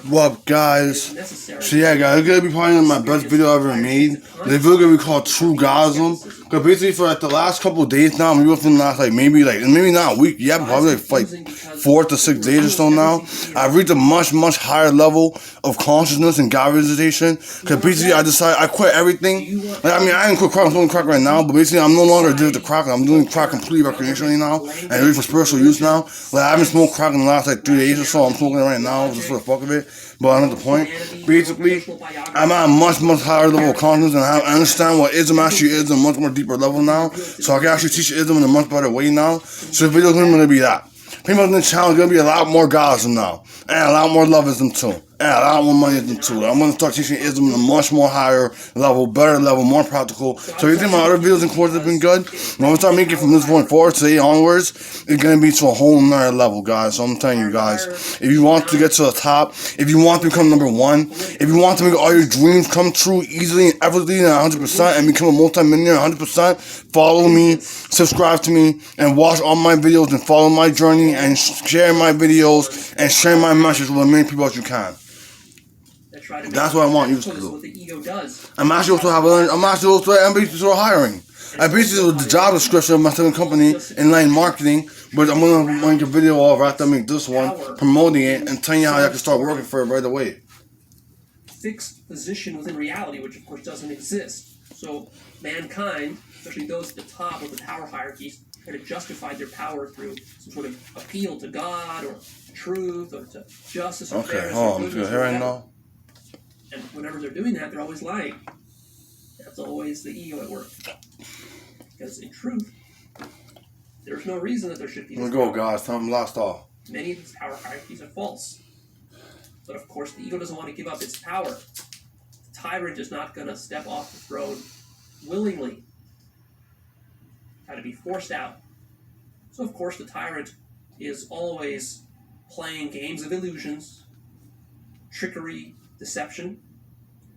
What up, guys? So yeah, guys, it's gonna be probably my best video I've ever made. This video gonna be called True Godism. Cause basically for like the last couple of days now, maybe within the last maybe not a week, yeah, probably like 4 to 6 days or so now, I've reached a much higher level of consciousness and God visitation. Cause basically I decided I quit everything. I didn't quit crack, I'm doing crack right now, but basically I'm no longer addicted to crack. I'm doing crack completely recreationally now and really for spiritual use now. I haven't smoked crack in the last 3 days or so. I'm smoking it right now just for the fuck of it. But I'm at the point. Basically, I'm at a much higher level of consciousness, and I understand what ISM actually is on a much more deeper level now. So I can actually teach ISM in a much better way now. So the video is going to be that. People on the channel is going to be a lot more Godism now. And a lot more loveism too. And a lot more moneism too. I'm going to start teaching ISM in a much more higher level, better level, more practical. So you think my other videos and courses have been good? When we start making from this point forward, today onwards, it's going to be to a whole nother level, guys. So I'm telling you guys, if you want to get to the top, if you want to become #1, if you want to make all your dreams come true easily and effortlessly and 100% and become a multi-millionaire 100%, follow me, subscribe to me, and watch all my videos and follow my journey and share my videos and share my message with as many people as you can. That's what I want you to do. I'm actually also hiring. I basically the job description of my second company in line marketing, but I'm gonna make a video of after I make this one, promoting it and telling you how I can start working for it right away. Fixed position within reality, which of course doesn't exist. So mankind, especially those at the top of the power hierarchies, try to justify their power through some sort of appeal to God or truth or to justice or fairness. Okay, I'm good right now. And whenever they're doing that, they're always lying. That's always the ego at work. Because in truth, there's no reason that there should be this power. Let me go, guys. Time lost all. Many of these power hierarchies are false. But of course, the ego doesn't want to give up its power. The tyrant is not going to step off the throne willingly. Got to be forced out. So of course, the tyrant is always playing games of illusions, trickery, deception,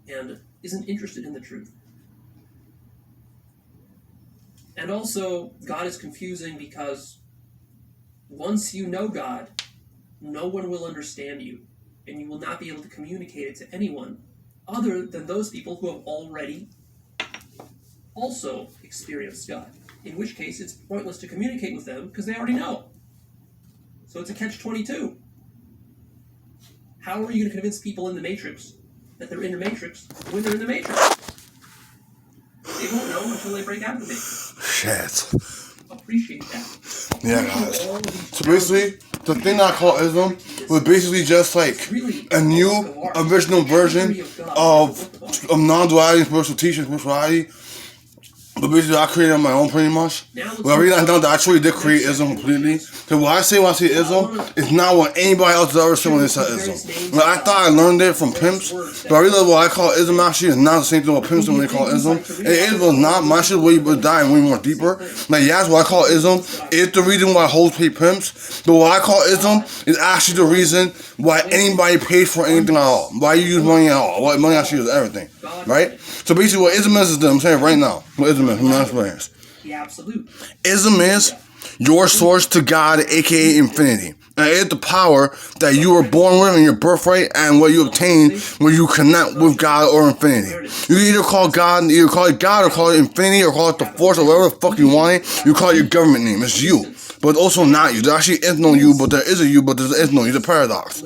and isn't interested in the truth. And also, God is confusing because once you know God, no one will understand you, and you will not be able to communicate it to anyone other than those people who have already also experienced God, in which case it's pointless to communicate with them because they already know. So it's a catch-22. How are you going to convince people in the Matrix that they're in the Matrix when they're in the Matrix? They won't know until they break out of the Matrix. Shit. Appreciate that. Yeah, guys. So basically, the thing I call ISM was basically just like a new, original version of non-duality, spiritual teaching, spirituality. But basically, I created it on my own pretty much. But I realized now that I actually did create ISM completely. Because what I say when I say ISM is not what anybody else has ever said when they said ISM. I thought I learned it from pimps, but I realized what I call ISM actually is not the same thing what pimps do when they call ISM. It is not. My shit way die and way more deeper. Yes, what I call ISM is the reason why hoes pay pimps. But what I call ISM is actually the reason why anybody pays for anything at all. Why you use money at all. Why money actually is everything. Right? So basically what ISM is I'm saying right now. What ISM is from my experience. The absolute. ISM is your source to God, aka infinity. And it's the power that you were born with in your birthright and what you obtain when you connect with God or infinity. You can either call it God or call it infinity or call it the force or whatever the fuck you want it. You call it your government name. It's you. But it's also not you. There actually is no you, but there is a you, but there is no you. It's a paradox.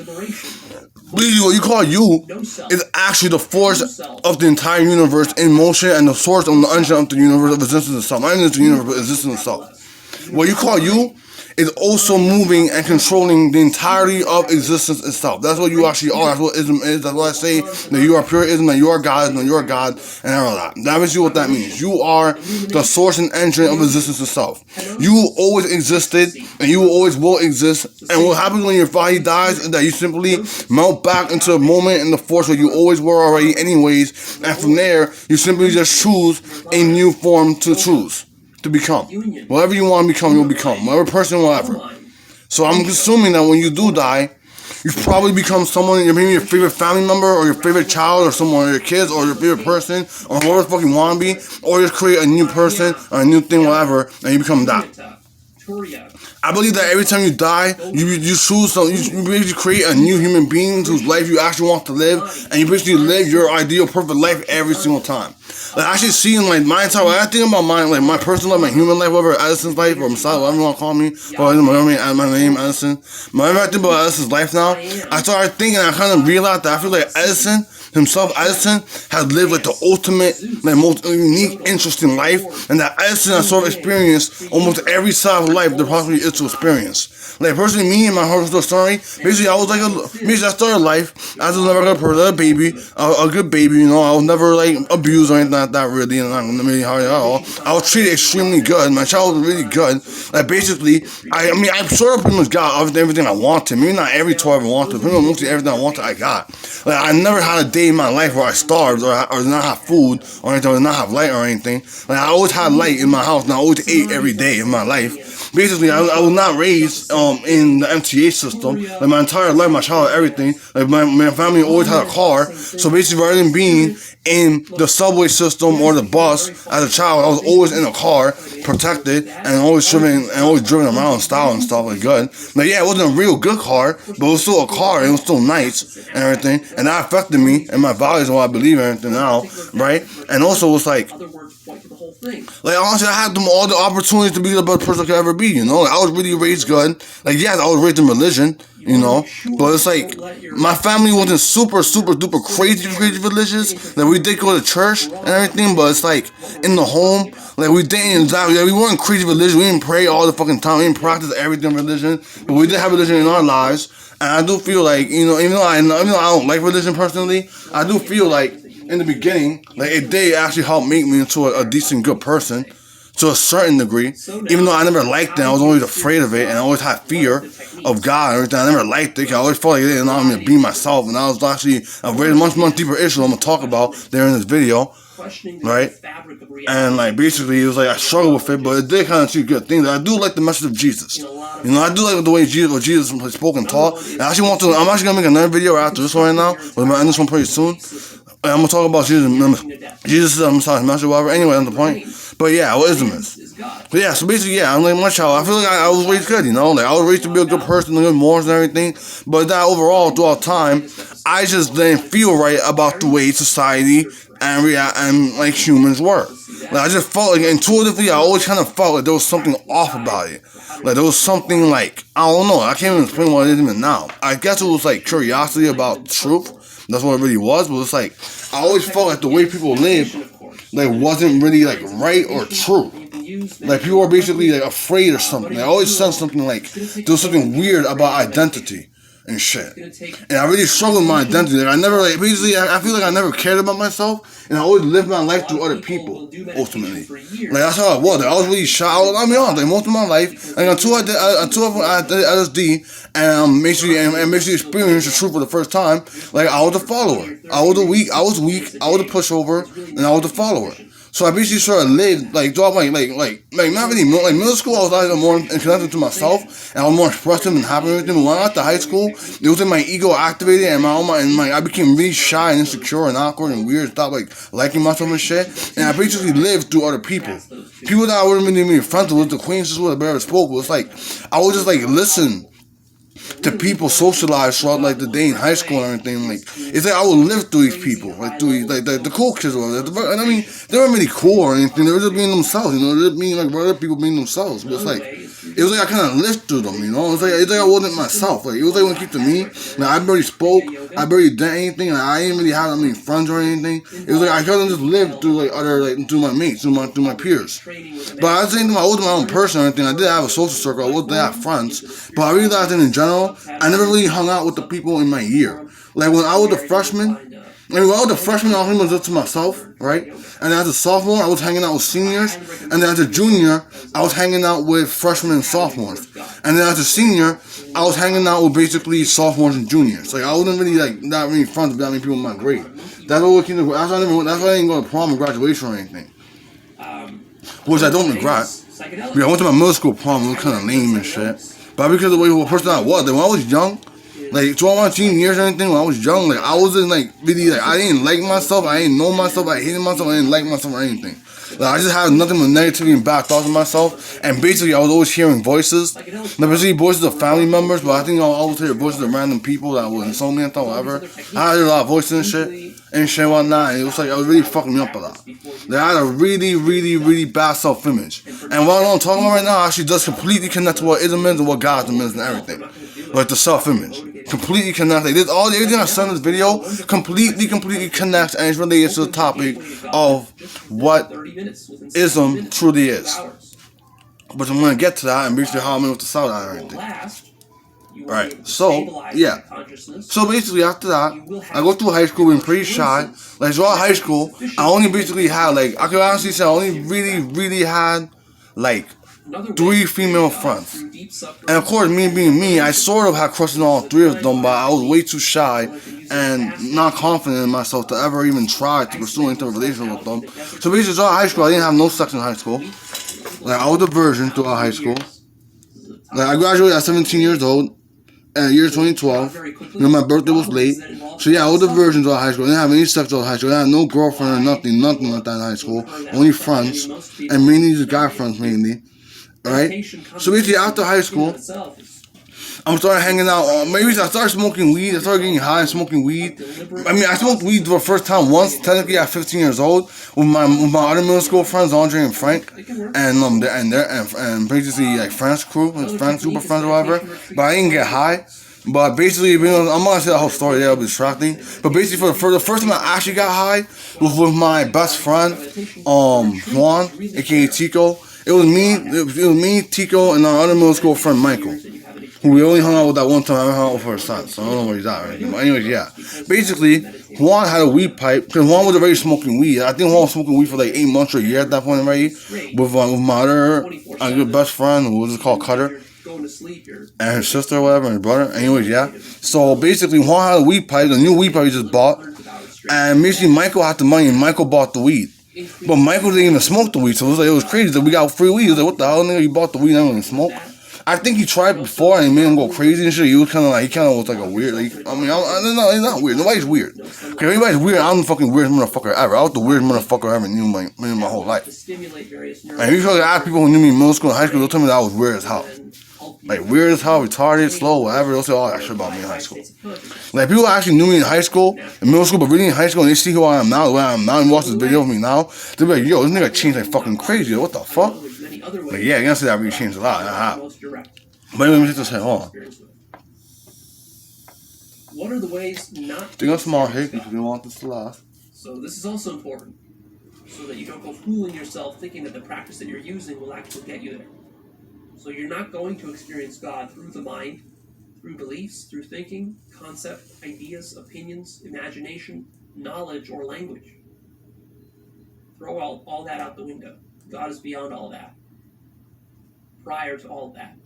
Really, what you call you is actually the force of the entire universe in motion and the source of the engine of the universe of existence itself. Not even the universe, but existence itself. What you call you is also moving and controlling the entirety of existence itself. That's what you actually are. That's what ISM is. That's what I say, that you are pure ISM, that you are God, and you are God, and all that. That is what that means. You are the source and engine of existence itself. You always existed, and you always will exist. And what happens when your body dies is that you simply melt back into a moment in the force where you always were already anyways. And from there, you simply just choose a new form to choose. To become. Whatever you want to become, you'll become. Whatever person, whatever. So I'm assuming that when you do die, you probably become someone, maybe your favorite family member, or your favorite child, or someone, or your kids, or your favorite person, or whoever the fuck you want to be, or just create a new person, or a new thing, whatever, and you become that. I believe that every time you die, you choose some, you basically create a new human being whose life you actually want to live, and you basically live your ideal perfect life every single time. Like, actually seeing, like, my entire life, I think about my personal life, my human life, whatever, Edison's life, or Messiah, whatever you want to call me, or my name, Edison. Whenever I think about Edison's life now, I started thinking, I kind of realized that I feel like Edison has lived like the ultimate, like most unique, interesting life, and that Edison has sort of experienced almost every side of life there possibly is to experience. Like, personally, me and my personal story, basically I started life as a regular person, a baby, a good baby, you know. I was never like abused or anything like that, really, and not really hard at all. I was treated extremely good. My child was really good. Like, basically, I sort of pretty much got everything I wanted. Maybe not every toy I ever wanted, but mostly everything I wanted I got. Like, I never had a day in my life where I starved or did not have food or anything, or did not have light or anything. Like, I always had light in my house, and I always ate every day in my life. Basically, I was not raised in the MTA system. Like, my entire life, my childhood, everything. Like, my family always had a car. So basically, rather than being in the subway system or the bus as a child, I was always in a car, protected, and always driven around in style and stuff like good. Like, yeah, it wasn't a real good car, but it was still a car, and it was still nice and everything, and that affected me and my values and what I believe in and everything now, right? And also, it's like honestly, I had all the opportunities to be the best person I could ever be, you know? Like, I was really raised good. Like, yes, I was raised in religion, you know? But it's like, my family wasn't super duper crazy religious. Like, we did go to church and everything, but it's like, in the home, like, we didn't exactly, we weren't crazy religious. We didn't pray all the fucking time. We didn't practice everything religion. But we did have religion in our lives. And I do feel like, you know, even though I don't like religion personally, I do feel like, in the beginning, like, it did actually help make me into a decent, good person to a certain degree. Even though I never liked it, I was always afraid of it, and I always had fear of God and everything. I never liked it. I always felt like it didn't allow me to be myself, and that was actually a very much deeper issue I'm gonna talk about there in this video, right? And like, basically, it was like I struggled with it, but it did kind of achieve good things. I do like the message of Jesus. You know, I do like the way Jesus spoke and taught. And I'm actually gonna make another video after this one right now. But I'm gonna end this one pretty soon. I'm gonna talk about Jesus is a Messiah, message, whatever. Anyway, that's the point. But yeah, what ISM is. But yeah, so basically, yeah, I'm like my child. I feel like I was raised good, you know. Like, I was raised to be a good person, good morals and everything. But that overall, throughout time, I just didn't feel right about the way society and like humans work. Like, I just felt like intuitively, I always kind of felt like there was something off about it. Like, there was something like, I don't know. I can't even explain what it is even now. I guess it was like curiosity about truth. That's what it really was. But it's like, I always felt like the way people lived, like, wasn't really like right or true. Like, people were basically like afraid or something. I always sensed something like there was something weird about identity and shit. And I really struggled with my identity. Like, I never, like, basically, I feel like I never cared about myself, and I always lived my life through other people, ultimately. Like, that's how I was. Like, I was really shy. I'll be honest, like, most of my life, like, until I did LSD, and basically experienced the truth for the first time, like, I was a follower. I was weak, I was a pushover, and I was a follower. So I basically sort of lived, like, throughout my, like, not really, like, middle school, I was like more connected to myself, and I was more expressive and happy and everything. But when I got to high school, it was like my ego activated, and I became really shy and insecure and awkward and weird, and stopped, like, liking myself and shit. And I basically lived through other people. People that I wouldn't really be friends with, the acquaintances with, I barely spoke with. It's like, I would just, like, listen to people socialize throughout, like, the day in high school and everything. Like, it's like I would live through these people, like, through like the cool kids. And I mean, they weren't really cool or anything. They were just being themselves, you know. They were just being like other people being themselves. But it's like, it was like I kind of lived through them, you know. It's like I wasn't myself. Like, it was like when it came to me, like, I barely spoke, I barely did anything, and I didn't really have that many friends or anything. It was like I kind of just lived through, like, other, like, through my mates, through my peers. But I was saying, I wasn't my own person or anything. I did have a social circle. I did have friends, but I realized that in general, I never really hung out with the people in my year. Like, when I was a freshman, I was up to myself, right? And as a sophomore, I was hanging out with seniors. And then as a junior, I was hanging out with freshmen and sophomores. And then as a senior, I was hanging out with basically sophomores and juniors. Like, I wasn't really, like, not really friends with that many people in my grade. That's why I didn't go to prom or graduation or anything. Which I don't regret. Because I went to my middle school prom, it was kind of lame and shit. But because of the person I was, like, when I was young, like, throughout my teen years or anything, when I was young, like, I wasn't, like, really, like, I didn't like myself, I didn't know myself, I hated myself, I didn't like myself or anything. Like, I just had nothing but negativity and bad thoughts of myself. And basically, I was always hearing voices. Not basically voices of family members, but I think I always hear voices of random people that would insult me and stuff, whatever. I had a lot of voices and shit and whatnot. And it was like, it was really fucking me up a lot. Like, I had a really bad self-image. And what I'm talking about right now actually does completely connect to what ism is and what Godism is and everything. Like the self-image. Completely connects. Like, this, everything I said in this video completely connects and it's related to the topic of what ism truly is. But I'm going to get to that and basically how I'm able to sell that and everything. Right, so, yeah. So basically after that, I go through high school being pretty shy. Like, throughout high school, I only basically had, like, I could honestly say I only really had, like, 3 female friends. And of course, me being me, I sort of had crushes on all 3 of them, but I was way too shy and not confident in myself to ever even try to pursue any type of relationship with them. So basically, throughout high school, I didn't have no sex in high school. Like, I was a virgin throughout high school. Like, I graduated at 17 years old. In the year 2012, you know, my birthday was late. So yeah, I was a virgin throughout high school. I didn't have any sex throughout high school. I had no girlfriend or nothing like that in high school. Only friends. And mainly just guy friends, mainly. Alright? So basically, after high school, I started hanging out. Maybe I started smoking weed. I started getting high and smoking weed. I mean, I smoked weed for the first time once, technically at 15 years old, with my other middle school friends, Andre and Frank, and basically like Frank's crew, Frank's super friends or whatever. But I didn't get high. But basically, I'm not gonna say the whole story. That'll be distracting. But basically, for the first time I actually got high was with my best friend, Juan, aka Tico. It was me, Tico, and our other middle school friend Michael. Who we only hung out with that one time. I haven't hung out with her since, so I don't know where he's at right now. But anyways, yeah. Basically, Juan had a weed pipe, because Juan was already smoking weed. I think Juan was smoking weed for like 8 months or a year at that point already. With my other best friend, who was called Cutter. And her sister or whatever, and her brother. Anyways, yeah. So basically, Juan had a weed pipe, the new weed pipe he just bought. And basically, Michael had the money, and Michael bought the weed. But Michael didn't even smoke the weed, so it was crazy that we got free weed. He was like, what the hell, nigga, you bought the weed and I didn't even smoke? I think he tried before and it made him go crazy and shit. He was kind of was like a weird, like, I mean, he's not weird. Nobody's weird. Okay, everybody's weird. I'm the fucking weirdest motherfucker ever. I was the weirdest motherfucker I ever knew in my whole life. And if you try to ask people who knew me in middle school and high school, they'll tell me that I was weird as hell. Like, weird as hell, retarded, slow, whatever. They'll say all that shit about me in high school. Like, people who actually knew me in high school, in middle school, but really in high school, and they see who I am now, the way I am now, and watch this video of me now, they'll be like, yo, this nigga changed like fucking crazy. What the fuck? Like, yeah, you gotta say that really changed a lot. But anyway, let me just say, hold on. What are the ways not to... Think of small hate because we want this to last. So this is also important, so that you don't go fooling yourself thinking that the practice that you're using will actually get you there. So you're not going to experience God through the mind, through beliefs, through thinking, concept, ideas, opinions, imagination, knowledge, or language. Throw all that out the window. God is beyond all that. Prior to all that.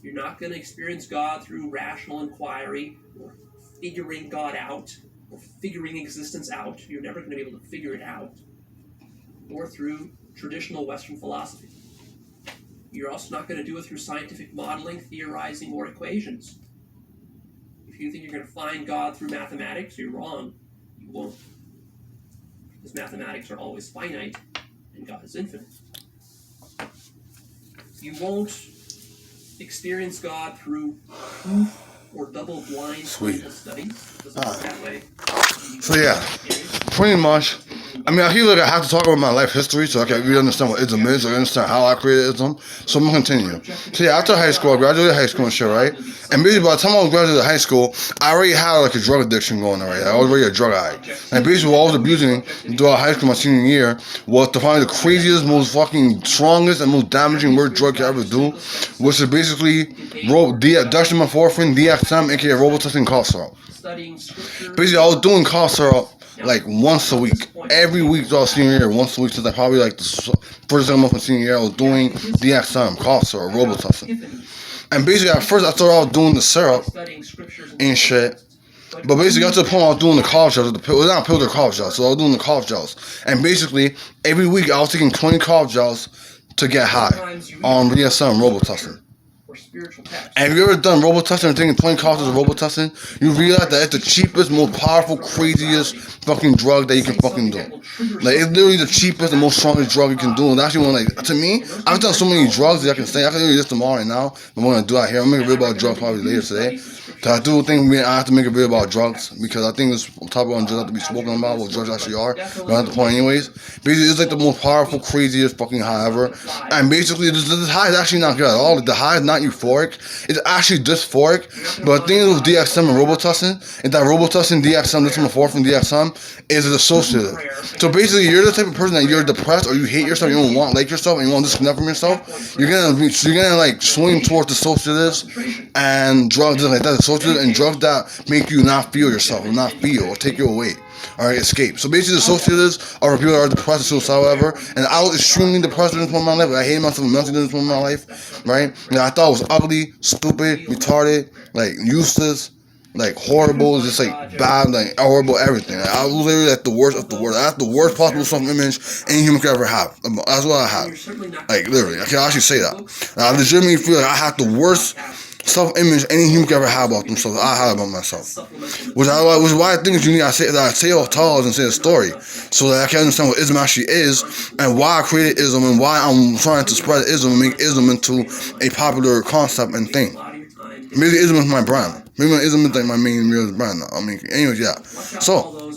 You're not going to experience God through rational inquiry or figuring God out or figuring existence out. You're never going to be able to figure it out. Or through traditional Western philosophy. You're also not going to do it through scientific modeling, theorizing, or equations. If you think you're going to find God through mathematics, you're wrong. You won't. Because mathematics are always finite, and God is infinite. You won't experience God through proof or double-blind clinical studies. It doesn't work that way. So yeah, pretty much. I mean, I feel like I have to talk about my life history so I can really understand what ism is, so I understand how I created ism. So I'm going to continue. So yeah, after high school, I graduated high school and shit, right? And basically by the time I was graduated high school, I already had like a drug addiction going already. I was already a drug addict. And basically what I was abusing throughout high school my senior year was to find the craziest, most fucking strongest, and most damaging worst drug you ever do, which is basically dextromethorphan, DXM, aka Robitussin cough syrup. Basically I was doing cough syrup like once a week. Every week throughout senior year, once a week since I probably like the first month of senior year, I was doing DXM, cough syrup, Robitussin. And basically at first I thought I was doing the syrup and shit. But basically got to the point where I was doing the cough gels. It was not pills or cough gels, so I was doing the cough gels. And basically every week I was taking 20 cough gels to get high on DXM, Robitussin. And if you ever done Robitussin or taking 20 courses of Robitussin, you realize that it's the cheapest, most powerful, craziest fucking drug that you can fucking do. Like, it's literally the cheapest and most strongest drug you can do. And actually, to me, I've done so many drugs that I can say, I can do this tomorrow and now. I'm going to do that here. I'm going to make a video about drugs probably later today. So I do think I have to make a video about drugs because I think this topic on drugs have to be spoken about what drugs actually are. But not the point anyways. Basically, it's like the most powerful, craziest fucking high ever. And basically, this high is actually not good at all. The high is not euphoric. It's actually dysphoric. But the thing with DXM and Robitussin is that Robitussin, DXM, this one from DXM, is associative. So basically, you're the type of person that you're depressed or you hate yourself, you don't want like yourself, and you want to disconnect from yourself. You're gonna like swing towards dissociatives and drugs like that. Dissociatives and drugs that make you not feel yourself, or not feel, or take you away. Alright, escape. So basically, dissociatives are for people that are depressed or suicidal, whatever. And I was extremely depressed in this point in my life. I hated myself immensely in this point in my life, right? And I thought I was ugly, stupid, retarded, like useless, like horrible, just like bad, like horrible, everything. Like, I was literally like the worst of the worst. I had the worst possible self-image any human could ever have. That's what I had. Like literally, I can actually say that. And I legitimately feel like I had the worst self-image any human could ever have about themselves. I had about myself, which is why I think it's unique. I say all tales and say a story, so that I can understand what ism actually is and why I created ism and why I'm trying to spread ism and make ism into a popular concept and thing. Maybe ism is my brand. Maybe ism is like my main real brand. I mean, anyways, yeah. So,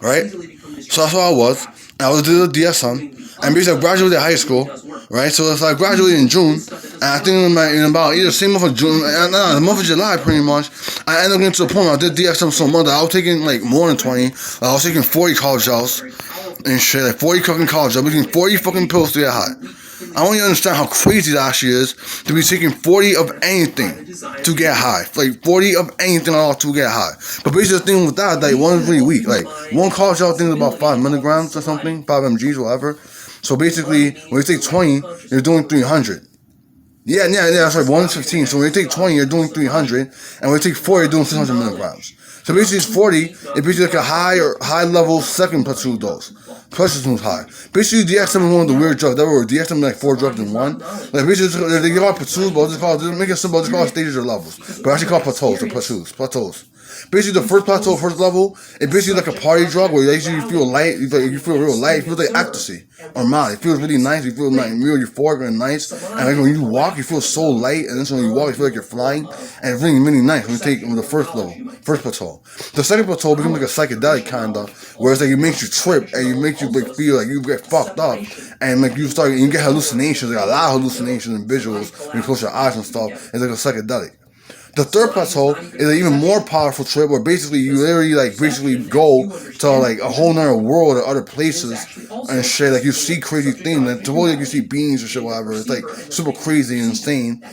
right. So that's what I was. And I was doing the DSM. And basically, I graduated high school, right? So it's like I graduated in June, and I think in about either the same month of June, the month of July, pretty much, I ended up getting to the point where I did DXM so much that I was taking like more than 20. I was taking 40 college gels and shit, like 40 fucking college gels, taking 40 fucking pills to get high. I don't even understand how crazy that actually is to be taking 40 of anything to get high. Like 40 of anything at all to get high. But basically the thing with that, like one is really weak. Like one college gel thing is about 5 milligrams or something, 5 mgs, whatever. So basically, when you take 20, you're doing 300. Yeah, that's right, 1 is 15. So when you take 20, you're doing 300. And when you take 40, you're doing 600 milligrams. So basically, it's 40. It's basically like a high level second platoon dose. Platoon high. Basically, DXM is one of the weird drugs. There were DXM like 4 drugs in one. Like basically, they give out platoons, but just make it simple. Just call it stages or levels. But actually call plateaus or plateaus. Basically, the first plateau, first level, it's basically like a party drug where you feel light, you feel real light, it feels like ecstasy or Molly. It feels really nice, you feel like real euphoric and nice. And like when you walk, you feel so light, and then when you walk, you feel like you're flying. And it's really, really nice when you take the first level, first plateau. The second plateau becomes like a psychedelic kind of, where it's like it makes you trip and it makes you like feel like you get fucked up, and like you get hallucinations, like a lot of hallucinations and visuals when you close your eyes and stuff. It's like a psychedelic. The third plateau is an even more powerful trip where basically you literally like basically go to like a whole nother world or other places and shit. Like you see crazy things, like totally like you see beings or shit, whatever. It's like super crazy and insane,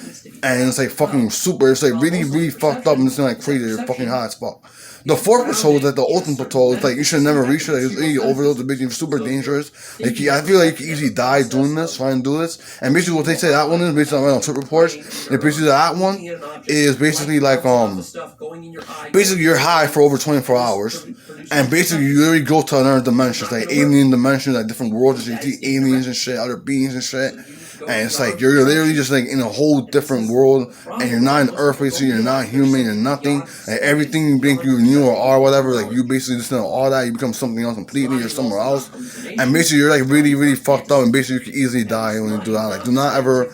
and it's like fucking super. It's like really, really fucked up and it's like crazy. You're fucking high as fuck. The fourth plateau is like the ultimate plateau. It's like you should never reach it. Like, it's really overdose. It's super dangerous. Like I feel like you can easily die doing this, trying to do this. And basically what they say that one is, based on trip reports, and basically that one is basically like basically you're high for over 24 hours, and basically you literally go to another dimension, like alien dimensions, like different worlds. You see aliens and shit, other beings and shit. And it's like you're literally just like in a whole different world, and you're not an Earth, basically you're not human, you're nothing. Like everything you think you knew or are, whatever, like you basically just know all that. You become something else completely. You're somewhere else, and basically you're like really, really fucked up, and basically you can easily die when you do that. Like do not ever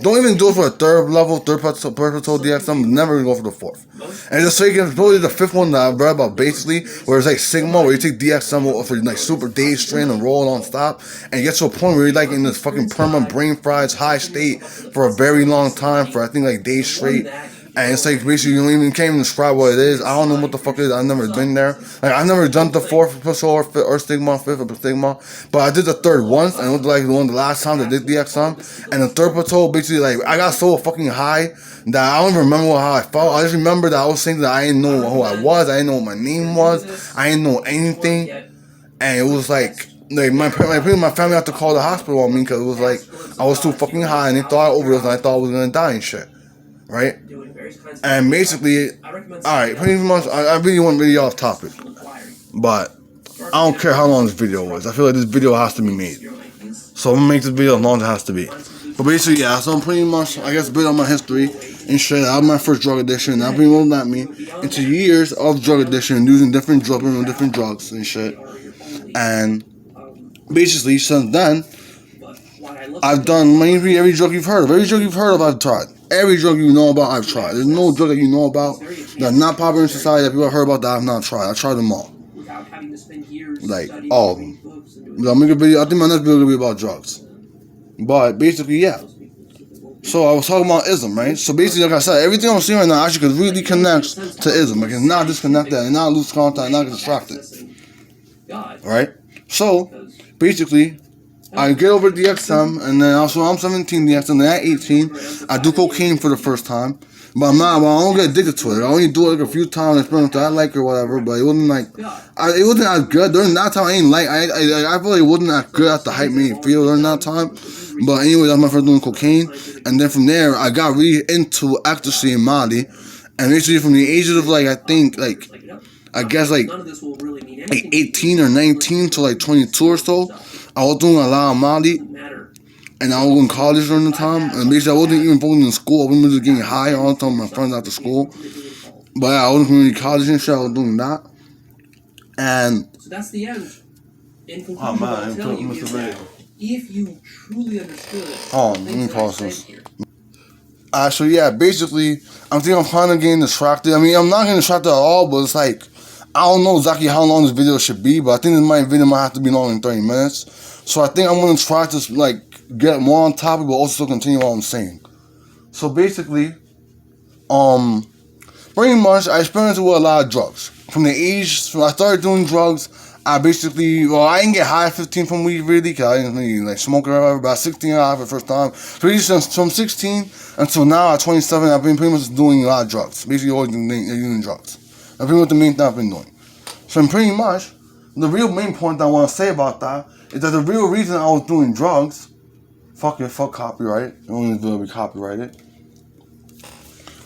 don't even do it for a third plateau DXM. Never go for the fourth. And just taking probably the fifth one that I read about basically, where it's like Sigma, where you take DXM for like super day strain and roll on stop, and you get to a point where you're like in this fucking permanent brain fried high state for a very long time, for I think like days straight. And it's like basically you can't even describe what it is. I don't know what the fuck it is. I've never been there. Like I've never done the fourth plateau or Stigma, fifth or Stigma, but I did the third once, and it was like one of the last times I did DXM. And the third plateau, basically like I got so fucking high that I don't even remember how I felt. I just remember that I was thinking that I didn't know who I was. I didn't know what my name was. I didn't know anything, and it was like my family had to call the hospital on me because it was like I was too fucking high, and they thought I overdosed, and I thought I was gonna die and shit, right? And basically, alright, pretty much, I really want to be off topic, but I don't care how long this video was. I feel like this video has to be made, so I'm gonna make this video as long as it has to be. But basically, yeah, so I'm pretty much, I guess, a bit on my history and shit. Out of my first drug addiction, that pretty much got me into years of drug addiction, using different drugs and shit. And basically, since then, I've done every drug you've heard of. Every drug you've heard of, I've tried. Every drug you know about, I've tried. There's no drug that you know about that's not popular in society that people have heard about that I've not tried. I've tried them all. Like, all of them. I'll make a video. I think my next video will be about drugs. But basically, yeah. So I was talking about ISM, right? So basically, like I said, everything I'm saying right now actually really connects to ISM. Like, it's not disconnected, and not lose contact, not get distracted. Right? So, basically, I get over the XM, and then also I'm 17, the XM, and at 18, I do cocaine for the first time. But I don't get addicted to it. I only do it like a few times, experiment I like or whatever, but it wasn't like, it wasn't as good. During that time, I feel like it wasn't that good at the hype made me feel during that time. But anyway, that's my first doing cocaine. And then from there, I got really into ecstasy and Molly. And basically from the ages of like 18 or 19 to like 22 or so, I was doing a lot of Molly. And I was in college during the time, and basically I wasn't even focusing in school. I was just getting high all the time with my friends after school. But yeah, I wasn't really college and shit. I was doing that. And so that's the end. In conclusion, I'll tell you is that if you truly understood, let me pause this. So yeah, basically, I'm kind of getting distracted. I mean, I'm not getting distracted at all, but it's like, I don't know exactly how long this video should be, but I think this video might have to be longer than 30 minutes. So I think I'm going to try to like get more on topic, but also continue what I'm saying. So basically, pretty much I experimented with a lot of drugs. From the age when I started doing drugs, I basically, I didn't get high at 15 from weed really, because I didn't really like smoke or whatever. About 16 I for the first time. So from 16 until now at 27, I've been pretty much doing a lot of drugs. Basically always using drugs. That's pretty much the main thing I've been doing. So pretty much, the real main point I want to say about that is that the real reason I was doing drugs, fuck copyright. It won't even be copyrighted.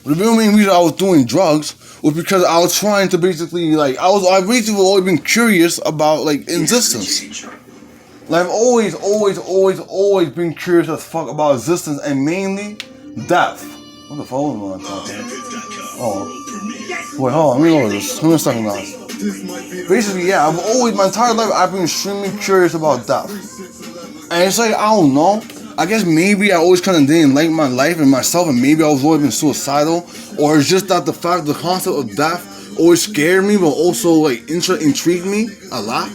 The real main reason I was doing drugs was because I was trying to basically, like, I basically always been curious about, like, existence. Like, I've always been curious as fuck about existence, and mainly death. What the fuck was I talking? Oh. Wait, hold on, let me lower this. Give me a second, guys. Basically, yeah, my entire life, I've been extremely curious about death. And it's like, I don't know. I guess maybe I always kind of didn't like my life and myself, and maybe I was always been suicidal, or it's just that the concept of death always scared me, but also like intrigued me a lot.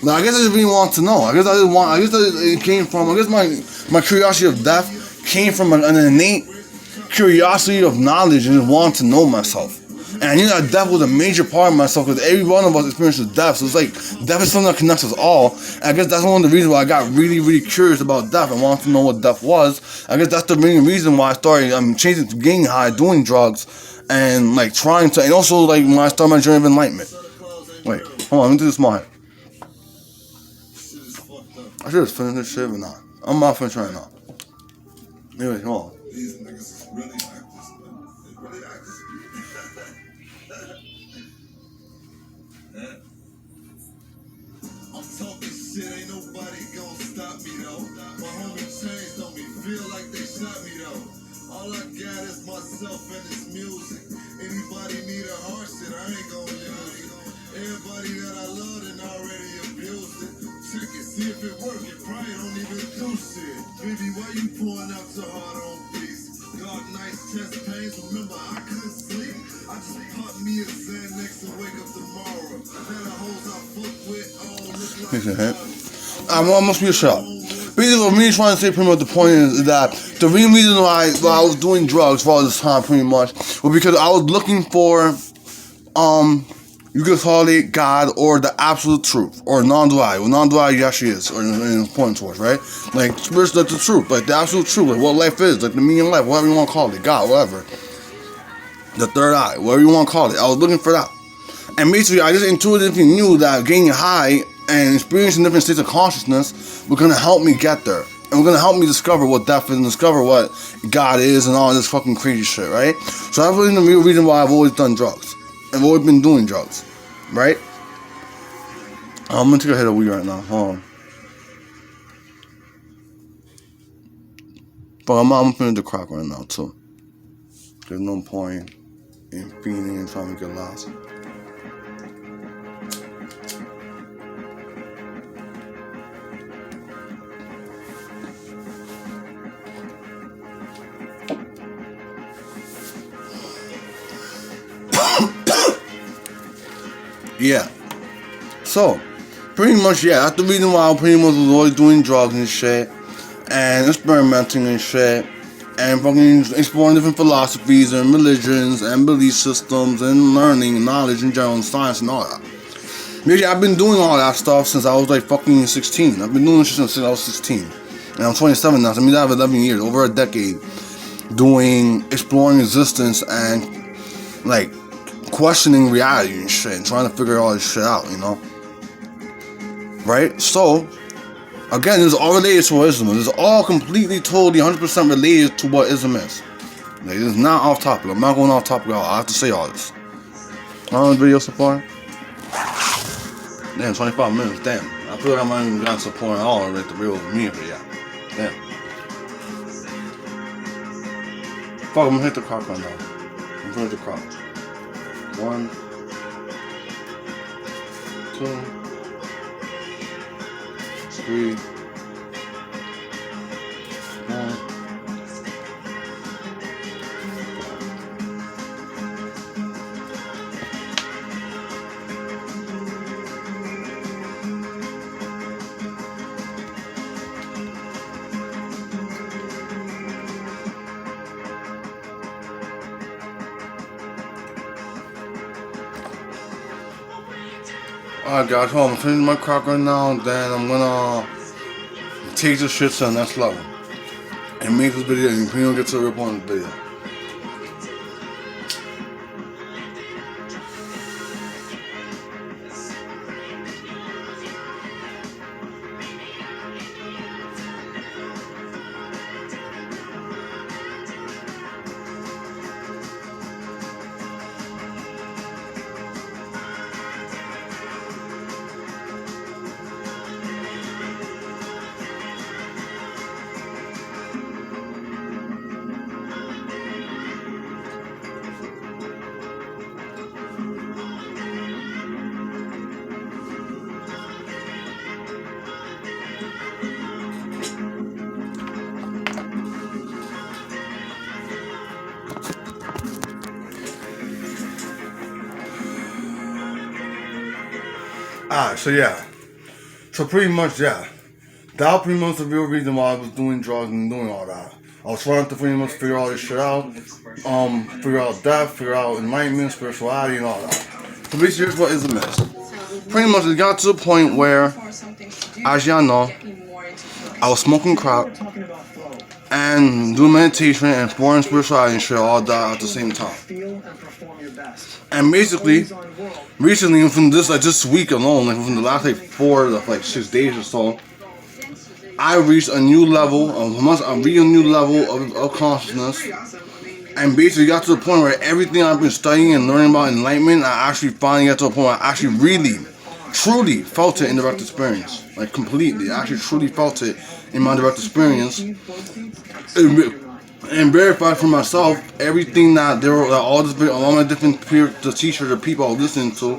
Like, I guess I just really want to know. I guess it came from. I guess my curiosity of death came from an innate curiosity of knowledge and just wanting to know myself. And I knew that death was a major part of myself, because every one of us experiences death. So it's like, death is something that connects us all. And I guess that's one of the reasons why I got really, really curious about death and wanted to know what death was. I guess that's the main reason why I started changing to getting high, doing drugs, and like trying to, and also like when I started my journey of enlightenment. Wait, hold on, let me do this more. I should have finished this shit, but not. I'm not finished right now. Anyway, hold on. These niggas really like this, man. They really like this. I'm talking shit, ain't nobody gon' stop me though. My homie changed on me, feel like they shot me though. All I got is myself and this music. Anybody need a hard shit, I ain't gon' lose it. Everybody that I love and already abused it. Check it, see if it work, it probably don't even do shit. Baby, why you pouring out your heart on peace? Got nice chest pains, remember I couldn't sleep. I just pop me a Xanax and wake up tomorrow. Now the hoes I fuck with all look like I must be a shot. Basically, what me trying to say pretty much the point is that the real reason why I was doing drugs for all this time pretty much was because I was looking for, you could call it God or the absolute truth or non-duality. Well, non-duality actually is, or in point towards, right? Like, spiritual, like the truth, like the absolute truth, like what life is, like the meaning of life, whatever you want to call it, God, whatever. The third eye, whatever you want to call it. I was looking for that. And basically, I just intuitively knew that getting high and experiencing different states of consciousness were going to help me get there. And we're going to help me discover what death is and discover what God is and all this fucking crazy shit, right? So that's really the real reason why I've always done drugs. I've always been doing drugs, right? I'm going to take a hit of weed right now. Hold on. But I'm finna the crack right now too. There's no point in feeding and trying to get lost. Yeah. So, pretty much, yeah, that's the reason why I pretty much was always doing drugs and shit, and experimenting and shit, and fucking exploring different philosophies and religions and belief systems and learning and knowledge in general and science and all that. Maybe I've been doing all that stuff since I was like fucking 16. I've been doing this shit since I was 16. And I'm 27 now, so I mean I have 11 years, over a decade, exploring existence and like questioning reality and shit and trying to figure all this shit out, you know? Right? So, again, this is all related to what Islam is. This is all completely, totally, 100% related to what Islam is. Like, this is not off topic. I'm not going off topic at all. I have to say all this. How long the video so far? Damn, 25 minutes. Damn. I feel like I might even got support at all like the real me, but yeah. Damn. Fuck, I'm gonna hit the clock right now. I'm gonna hit the clock. 1, 2, 3, 4. Alright guys, hold on, I'm finishing my crack right now, then I'm gonna take this shit to the next level and make this video and you don't get to the real point of the video. Alright, so yeah. So pretty much, yeah. That was pretty much the real reason why I was doing drugs and doing all that. I was trying to pretty much figure all this shit out. Figure out death, figure out enlightenment, spirituality, and all that. So basically, here's what Islam is. Pretty much, it got to the point where, as y'all know, I was smoking crack and doing meditation and exploring spirituality and shit, all that at the same time. And basically, recently, within this week alone, like within the last 4 to 6 days or so, I reached a new level of consciousness, and basically got to the point where everything I've been studying and learning about enlightenment, I actually finally got to a point where I actually really, truly felt it in direct experience, like completely. I actually truly felt it in my direct experience, and verified for myself everything that all my different the teachers or people I was listening to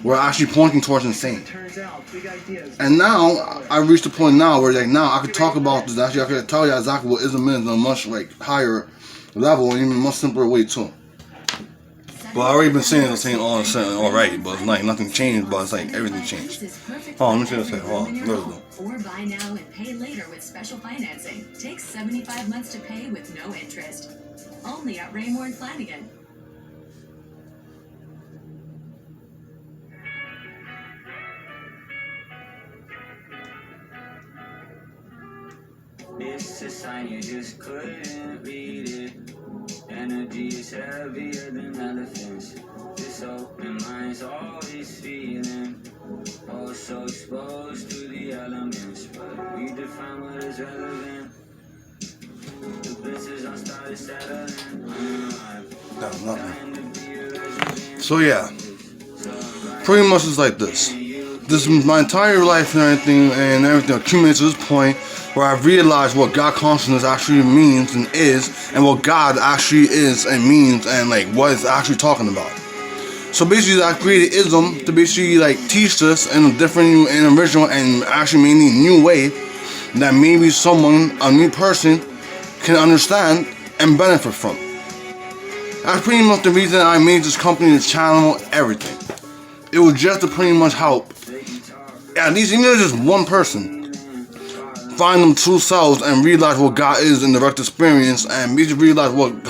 were actually pointing towards insane. And now I reached a point now where now I could talk about this. Actually, I could tell you exactly what Islam is on a much higher level and even a much simpler way too. But I already been saying the same all already, but it's nothing changed, but it's everything changed. Hold on, let me see this. Hold on, there we go. Or buy now and pay later with special financing. Takes 75 months to pay with no interest. Only at Raymore and Flanagan. It's a sign you just couldn't read it. Energy is heavier than elephants. This open mind's always feeling. Also exposed to the elements, but we define what is relevant. The blisters I started settling. That's nothing. So yeah, pretty much it's like this. This is my entire life and everything accumulated to this point. where I realized what God consciousness actually means and is, and what God actually is and means, and like what it's actually talking about. So basically, I created ISM to basically like teach this in a different and original and actually mainly new way that maybe someone, a new person, can understand and benefit from. That's pretty much the reason I made this company, this channel, everything. It was just to pretty much help, at least even if just one person, find them true selves and realize what God is in direct experience, and basically realize what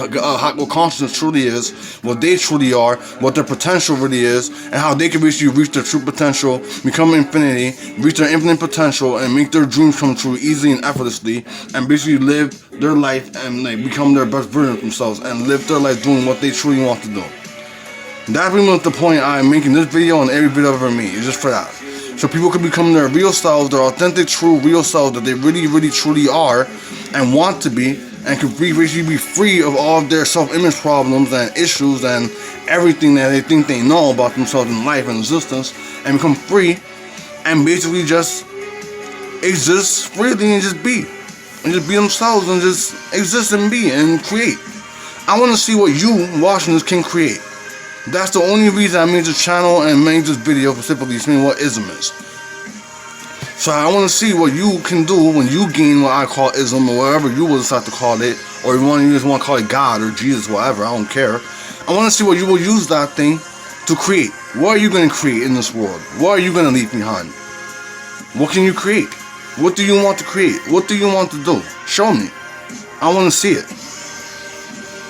consciousness truly is, what they truly are, what their potential really is, and how they can basically reach their true potential, become infinity, reach their infinite potential, and make their dreams come true easily and effortlessly, and basically live their life and like become their best version of themselves and live their life doing what they truly want to do. That's pretty much the point I'm making this video and every video I've ever made. It's just for that. So people can become their real selves, their authentic, true, real selves that they really, really, truly are and want to be, and can basically be free of all of their self-image problems and issues and everything that they think they know about themselves in life and existence, and become free and basically just exist freely and just be. And just be themselves and just exist and be and create. I want to see what you watching this can create. That's the only reason I made this channel and made this video specifically, explaining what ISM is. So I want to see what you can do when you gain what I call ISM, or whatever you will decide to call it, or you just want to call it God or Jesus, whatever, I don't care. I want to see what you will use that thing to create. What are you going to create in this world? What are you going to leave behind? What can you create? What do you want to create? What do you want to do? Show me. I want to see it.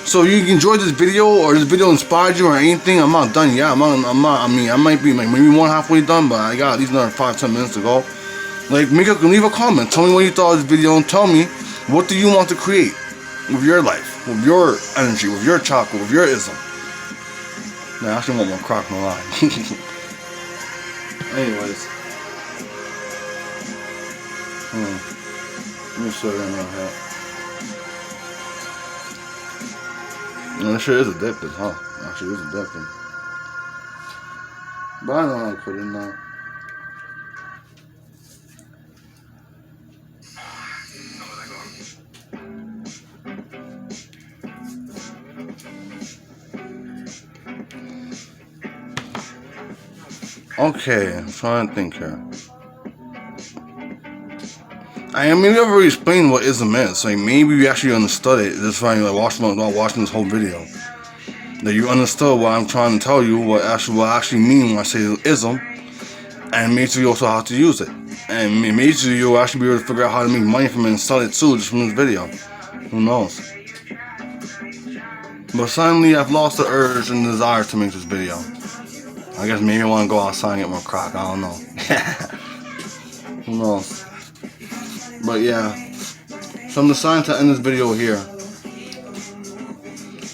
So if you enjoyed this video, or this video inspired you or anything, I'm not done yet. I might be like maybe one halfway done, but I got at least another 5-10 minutes to go. Like, leave a comment. Tell me what you thought of this video, and tell me what do you want to create with your life, with your energy, with your chakra, with your ism. Nah, I actually want more crock, no lie. Anyways. Let me show you that hat. No, this shit is addictive, huh? Actually, it's addictive. But I know how to put it now. Okay, I'm trying to think here. I mean, we already explained what ISM is. Like, maybe you actually understood it. Just fine, like watching this whole video. That you understood what I'm trying to tell you, what I actually mean when I say ISM, and maybe you also how to use it. And maybe you'll actually be able to figure out how to make money from it and sell it too, just from this video. Who knows? But suddenly I've lost the urge and desire to make this video. I guess maybe I want to go outside and get more crack. I don't know. Who knows? But yeah, so I'm deciding to end this video here.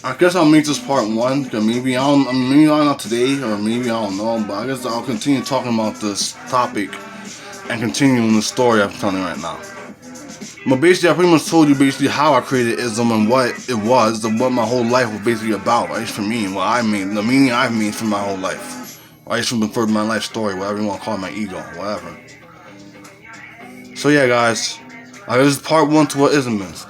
I guess I'll make this part 1, because maybe not today, or maybe I don't know, but I guess I'll continue talking about this topic and continuing the story I'm telling you right now. But basically, I pretty much told you basically how I created ISM and what it was, and what my whole life was basically about, at least for me, and what I made, the meaning I've made for my whole life, or at least for my life story, whatever you want to call it, my ego, whatever. So yeah, guys, this is part 1 to what ISM is.